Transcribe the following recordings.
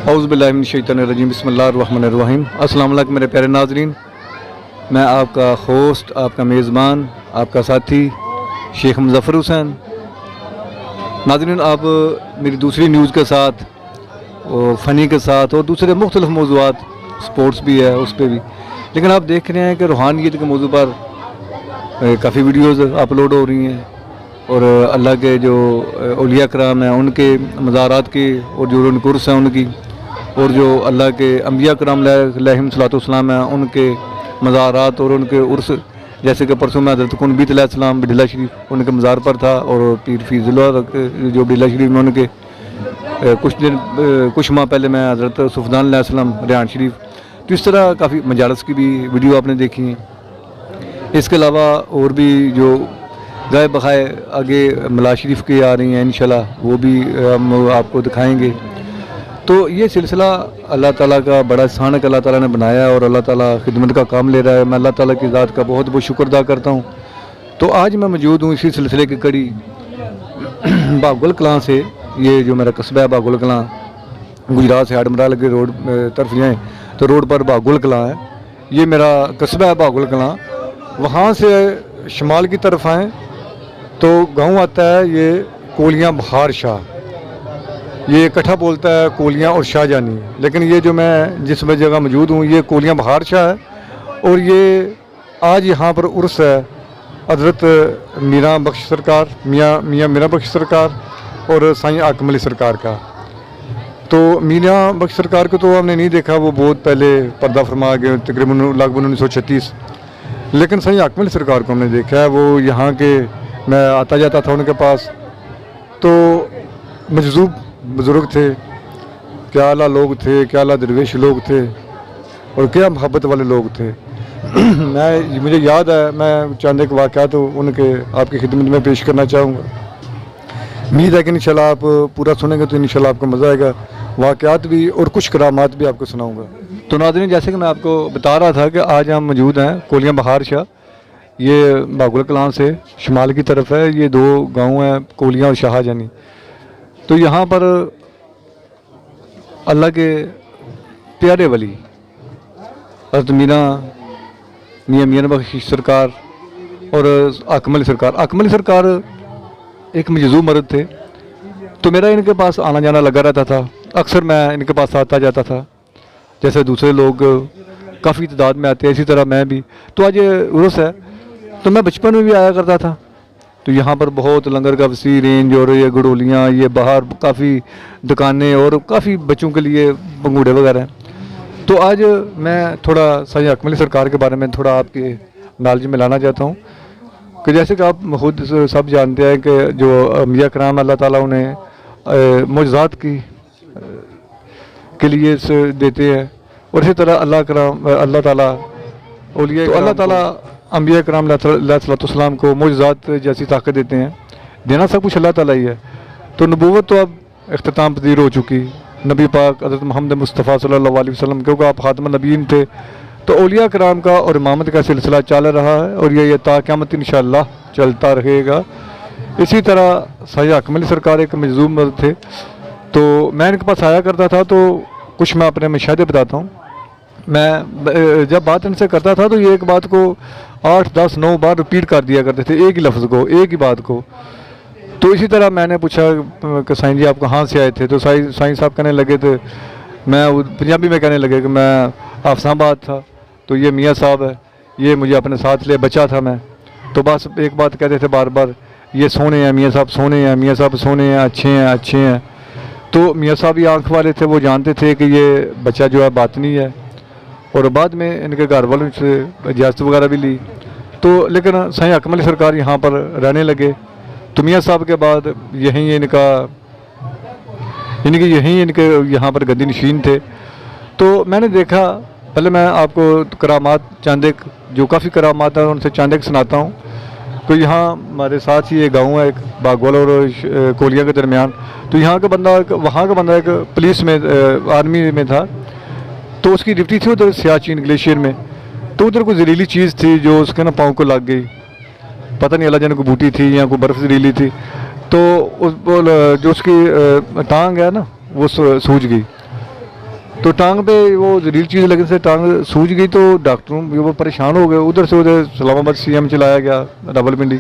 اعوذ باللہ من الشیطان الرجیم بسم اللہ الرحمن الرحیم۔ السلام علیکم میرے پیارے ناظرین، میں آپ کا ہوسٹ، آپ کا میزبان، آپ کا ساتھی شیخ مظفر حسین۔ ناظرین، آپ میری دوسری نیوز کے ساتھ اور فنی کے ساتھ اور دوسرے مختلف موضوعات، سپورٹس بھی ہے اس پہ بھی، لیکن آپ دیکھ رہے ہیں کہ روحانیت کے موضوع پر کافی ویڈیوز اپلوڈ ہو رہی ہیں، اور اللہ کے جو اولیاء کرام ہیں ان کے مزارات کی، اور جو ان کے عرس ہیں ان کی، اور جو اللہ کے انبیاء کرام علیہم صلاۃ والسلام ہیں ان کے مزارات اور ان کے عرس، جیسے کہ پرسوں میں حضرت کنبیت علیہ السلام بڈیلہ شریف ان کے مزار پر تھا، اور پیر فیض اللہ جو بڈیلہ شریف میں ان کے کچھ ماہ پہلے میں حضرت صفدان علیہ السلام ریحان شریف، تو اس طرح کافی مجالس کی بھی ویڈیو آپ نے دیکھی ہیں۔ اس کے علاوہ اور بھی جو گائے بخائے آگے ملا شریف کی آ رہی ہیں انشاءاللہ، وہ بھی ہم آپ کو دکھائیں گے۔ تو یہ سلسلہ اللہ تعالیٰ کا بڑا احسان ہے کہ اللہ تعالیٰ نے بنایا ہے، اور اللہ تعالیٰ خدمت کا کام لے رہا ہے۔ میں اللہ تعالیٰ کی ذات کا بہت بہت شکر ادا کرتا ہوں۔ تو آج میں موجود ہوں اسی سلسلے کی کڑی باگل کلاں سے۔ یہ جو میرا قصبہ ہے باگل کلاں، گجرات سے ہاڑمرال کے روڈ طرف جائیں تو روڈ پر باگل کلاں ہے، یہ میرا قصبہ ہے باگل کلاں۔ وہاں سے شمال کی طرف آئیں تو گاؤں آتا ہے یہ کولیاں بہار شاہ، یہ اکٹھا بولتا ہے کولیاں اور شاہ جانی، لیکن یہ جو میں جس جگہ موجود ہوں یہ کولیاں بہار شاہ ہے، اور یہ آج یہاں پر عرس ہے حضرت میاں بخش سرکار، میاں میرا بخش سرکار اور سائیں حاکم علی سرکار کا۔ تو میاں بخش سرکار کو تو ہم نے نہیں دیکھا، وہ بہت پہلے پردہ فرما گئے تقریباً لگ بھگ 1936، لیکن سائیں حاکم علی سرکار کو ہم نے دیکھا ہے۔ وہ یہاں کے میں آتا جاتا تھا ان کے پاس، تو مجذوب بزرگ تھے، کیا اعلیٰ لوگ تھے، کیا اعلیٰ درویش لوگ تھے، اور کیا محبت والے لوگ تھے۔ مجھے یاد ہے، میں چند ایک واقعات ان کے آپ کی خدمت میں پیش کرنا چاہوں گا۔ امید ہے کہ انشاءاللہ آپ پورا سنیں گے تو انشاءاللہ آپ کو مزہ آئے گا، واقعات بھی اور کچھ کرامات بھی آپ کو سناؤں گا۔ تو ناظرین، جیسے کہ میں آپ کو بتا رہا تھا کہ آج ہم موجود ہیں کولیاں بہار شاہ، یہ باگل کلاں سے شمال کی طرف ہے، یہ دو گاؤں ہیں کولیاں اور شاہ جانی۔ تو یہاں پر اللہ کے پیارے ولی حضرت میاں بخش سرکار اور حاکم علی سرکار، حاکم علی سرکار ایک مجذوب مرد تھے، تو میرا ان کے پاس آنا جانا لگا رہتا تھا، اکثر میں ان کے پاس آتا جاتا تھا، جیسے دوسرے لوگ کافی تعداد میں آتے ہیں اسی طرح میں بھی۔ تو آج عرس ہے، تو میں بچپن میں بھی آیا کرتا تھا، تو یہاں پر بہت لنگر کا وسیع رینج، اور یہ گڑولیاں، یہ باہر کافی دکانیں اور کافی بچوں کے لیے پنگوڑے وغیرہ ہیں۔ تو آج میں تھوڑا سائیں حاکم علی سرکار کے بارے میں تھوڑا آپ کے نالج میں لانا چاہتا ہوں، کہ جیسے کہ آپ خود سب جانتے ہیں کہ جو انبیاء کرام اللہ تعالیٰ انہیں معجزات کے لیے دیتے ہیں، اور اسی طرح اللہ تعالیٰ اولیاء تو اللہ تعالیٰ انبیاء کرام علیہ السلام کو معجزات جیسی طاقت دیتے ہیں، دینا سب کچھ اللہ تعالیٰ ہی ہے۔ تو نبوت تو اب اختتام پذیر ہو چکی، نبی پاک حضرت محمد مصطفیٰ صلی اللہ علیہ وسلم، کیونکہ آپ خاتم النبیین تھے، تو اولیاء کرام کا اور امامت کا سلسلہ چل رہا ہے، اور یہ تا قیامت انشاءاللہ چلتا رہے گا۔ اسی طرح سائیں حاکم علی سرکار ایک مجذوب مرد تھے، تو میں ان کے پاس آیا کرتا تھا، تو کچھ میں اپنے مشاہدے بتاتا ہوں۔ میں جب بات ان سے کرتا تھا تو یہ ایک بات کو 8 10 9 بار ریپیٹ کر دیا کرتے تھے، ایک ہی لفظ کو، ایک ہی بات کو۔ تو اسی طرح میں نے پوچھا کہ سائیں جی آپ کہاں سے آئے تھے، تو سائیں صاحب کہنے لگے تھے، میں پنجابی میں کہنے لگے کہ میں حافظ آباد تھا، تو یہ میاں صاحب ہے، یہ مجھے اپنے ساتھ لے بچہ تھا میں، تو بس ایک بات کہتے تھے بار بار، یہ سونے ہیں میاں صاحب، سونے ہیں میاں صاحب، سونے ہیں، اچھے ہیں اچھے ہیں۔ تو میاں صاحب یہ آنکھ والے تھے، وہ جانتے تھے کہ یہ بچہ جو ہے باطنی ہے، اور بعد میں ان کے گھر والوں سے اجازت وغیرہ بھی لی۔ تو لیکن سائیں حاکم علی سرکار یہاں پر رہنے لگے، تو میاں صاحب کے بعد یہیں ان کے یہاں پر گدی نشین تھے۔ تو میں نے دیکھا، پہلے میں آپ کو کرامات چند ایک جو کافی کرامات ہیں ان سے چند ایک سناتا ہوں۔ تو یہاں ہمارے ساتھ ہی ایک گاؤں ہے، ایک باگول اور کولیاں کے درمیان، تو یہاں کا بندہ ایک پولیس میں آرمی میں تھا، تو اس کی ڈیوٹی تھی ادھر سیاچین گلیشیئر میں، تو ادھر کوئی زہریلی چیز تھی جو اس کے نا پاؤں کو لگ گئی، پتہ نہیں اللہ جانے کو بوٹی تھی یا کوئی برف زہریلی تھی، تو جو اس کی ٹانگ ہے نا وہ سوج گئی، تو ٹانگ پہ وہ زہریلی چیز لگنے سے ٹانگ سوج گئی، تو ڈاکٹروں وہ پریشان ہو گئے، ادھر سے ادھر اسلام آباد سی ایم چلایا گیا راول پنڈی،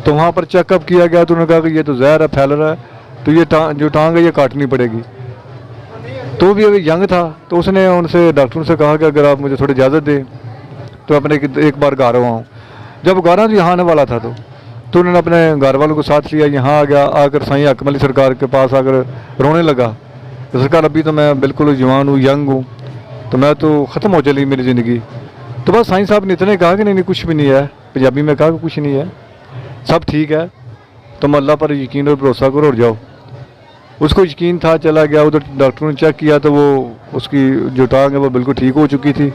تو وہاں پر چیک اپ کیا گیا، تو انہوں نے کہا کہ یہ تو زہر ہے، پھیل رہا ہے، تو یہ جو ٹانگ ہے یہ کاٹنی پڑے گی۔ تو بھی ابھی ینگ تھا، تو اس نے ان سے ڈاکٹروں سے کہا کہ اگر آپ مجھے تھوڑی اجازت دیں تو اپنے ایک بار گھر آؤں۔ جب گھر یہاں آنے والا تھا تو انہوں نے اپنے گھر والوں کو ساتھ لیا، یہاں آ گیا، آ کر سائیں حکم علی سرکار کے پاس آ کر رونے لگا کہ سرکار ابھی تو میں بالکل جوان ہوں، ینگ ہوں، تو میں تو ختم ہو چلی میری زندگی۔ تو بس سائیں صاحب نے اتنے کہا کہ نہیں کچھ بھی نہیں ہے، پنجابی میں کہا کہ کچھ نہیں ہے، سب ٹھیک ہے، تم اللہ پر یقین اور بھروسہ کرو اور جاؤ۔ اس کو یقین تھا، چلا گیا، ادھر ڈاکٹروں نے چیک کیا تو وہ اس کی جو ٹانگ ہے وہ بالکل ٹھیک ہو چکی تھی۔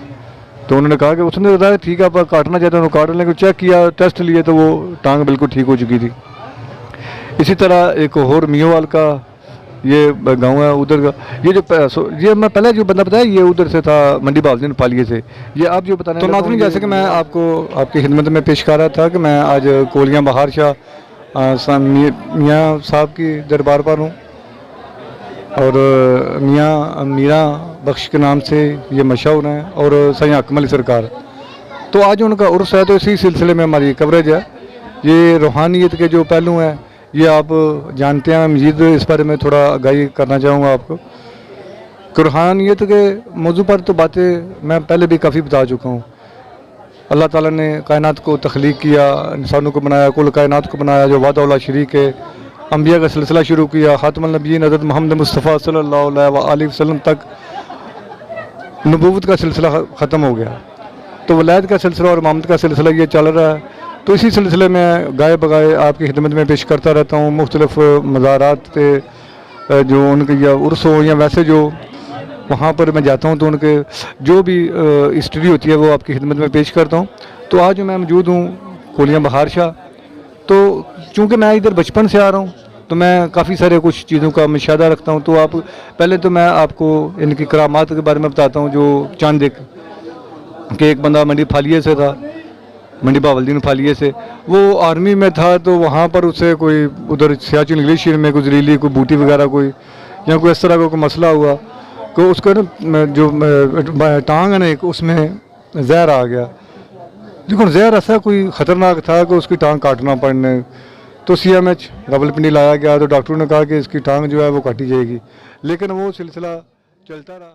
تو انہوں نے کہا کہ اس نے بتایا ٹھیک ہے آپ کاٹنا چاہتے ہیں تو کاٹ لیں، لیکن چیک کیا، ٹیسٹ لیے تو وہ ٹانگ بالکل ٹھیک ہو چکی تھی۔ اسی طرح ایک اور میوال کا یہ گاؤں ہے، ادھر کا یہ میں پہلے جو بندہ بتایا یہ ادھر سے تھا، منڈی بہاؤالدین پالیے سے۔ یہ آپ جو بتانا، تو ناظرین جیسے کہ میں آپ کو آپ کی خدمت میں پیش کر رہا تھا کہ میں آج کولیاں بہار شاہ میاں صاحب کی دربار پر ہوں، اور میاں میرا بخش کے نام سے یہ مشہور ہیں، اور سائیں حکم علی سرکار۔ تو آج ان کا عرس ہے، تو اسی سلسلے میں ہماری کوریج ہے۔ یہ روحانیت کے جو پہلو ہیں یہ آپ جانتے ہیں، میں مزید اس بارے میں تھوڑا آگاہی کرنا چاہوں گا آپ کو کہ روحانیت کے موضوع پر تو باتیں میں پہلے بھی کافی بتا چکا ہوں۔ اللہ تعالیٰ نے کائنات کو تخلیق کیا، انسانوں کو بنایا، کل کائنات کو بنایا، جو وحدہ لا شریک ہے، انبیاء کا سلسلہ شروع کیا، خاتم النبیین حضرت محمد مصطفیٰ صلی اللہ علیہ وآلہ وسلم تک نبوت کا سلسلہ ختم ہو گیا، تو ولایت کا سلسلہ اور امامت کا سلسلہ یہ چل رہا ہے۔ تو اسی سلسلے میں گائے بگائے آپ کی خدمت میں پیش کرتا رہتا ہوں، مختلف مزارات پہ جو ان کے یا عرس ہو یا ویسے جو وہاں پر میں جاتا ہوں تو ان کے جو بھی ہسٹری ہوتی ہے وہ آپ کی خدمت میں پیش کرتا ہوں۔ تو آج میں موجود ہوں کولیاں بہار شاہ، تو چونکہ میں ادھر بچپن سے آ رہا ہوں تو میں کافی سارے کچھ چیزوں کا مشاہدہ رکھتا ہوں۔ تو آپ پہلے تو میں آپ کو ان کی کرامات کے بارے میں بتاتا ہوں، جو چاند ایک کہ ایک بندہ منڈی پھالیے سے تھا، منڈی بہاولدین پھالیے سے، وہ آرمی میں تھا، تو وہاں پر اسے کوئی ادھر سیاچن گلیشیر میں کوئی زہریلی کوئی بوٹی وغیرہ کوئی یا کوئی اس طرح کا کوئی مسئلہ ہوا کہ اس کا جو ٹانگ ہے نا ایک، اس میں زہر آ گیا، لیکن زہر ایسا کوئی خطرناک تھا کہ اس کی ٹانگ کاٹنا پڑنے، تو C M H Rawalpindi لایا گیا، تو ڈاکٹروں نے کہا کہ اس کی ٹانگ جو ہے وہ کاٹی جائے گی، لیکن وہ سلسلہ چلتا رہا۔